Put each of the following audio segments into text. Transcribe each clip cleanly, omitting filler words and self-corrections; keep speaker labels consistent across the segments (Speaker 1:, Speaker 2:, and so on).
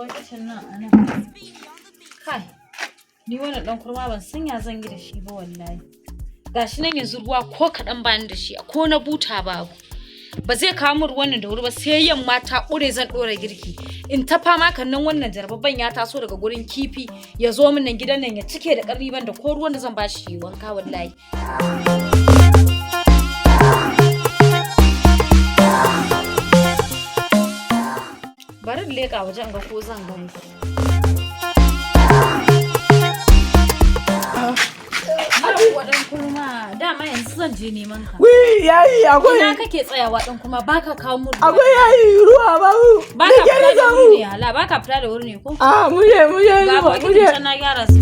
Speaker 1: bokitin nan anan. Kai. Ni wannan dan kurma ban san ya zan yi da shi ba wallahi. Gashi nan yanzu ruwa ko kadan bani da shi ko na buta babu. Ba zai kawo min ruwan nan da wuri ba sai yamma ta ƙure zan ɗora girki. In ta fama kan nan wannan jarbabban ya taso daga gurin kifi ya zo min nan gidan nan ya cike da ƙarfi ban da ko ruwan da zan ba shi wanka wallahi. Bari in leƙa wajen ga ko zan gani. Wadan kuma dama yanzu zan je neman ka.
Speaker 2: Wi yayi akwai.
Speaker 1: Ina kake tsayawa dan kuma baka kawo mu ruwa.
Speaker 2: Akwai yayi ruwa babu.
Speaker 1: Baka fita da wuri ne hala baka fita da wuri ne ko?
Speaker 2: Muje
Speaker 1: ga
Speaker 2: ruwa
Speaker 1: muje. Ga na gyara su.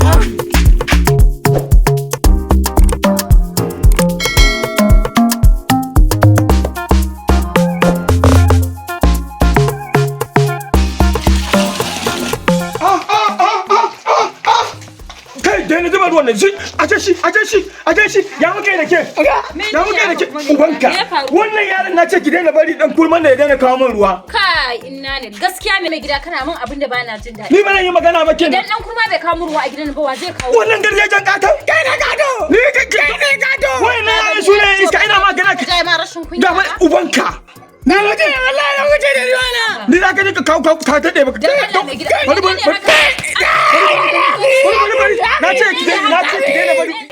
Speaker 3: Wannan shi aje shi ya muke da ke ubanka wannan yaron na ce ki daina bari dan kurman da ya daina kawo min ruwa
Speaker 1: kai inna ne gaskiya mai gida kana min abin da bana jin daɗi
Speaker 3: ni ba nan yi magana ba kenan
Speaker 1: idan dan kurma bai kawo min ruwa a gidan ba wa zai kawo
Speaker 3: wannan gargajen gato kai ne gato ni kai gato wannan yaron su ne iska ina magana ka
Speaker 1: kai ma rashin kunya
Speaker 3: ga ubanka na waje wallahi na waje da ruwana ni za ka ka kawo ka tade ba na ce ki daina bari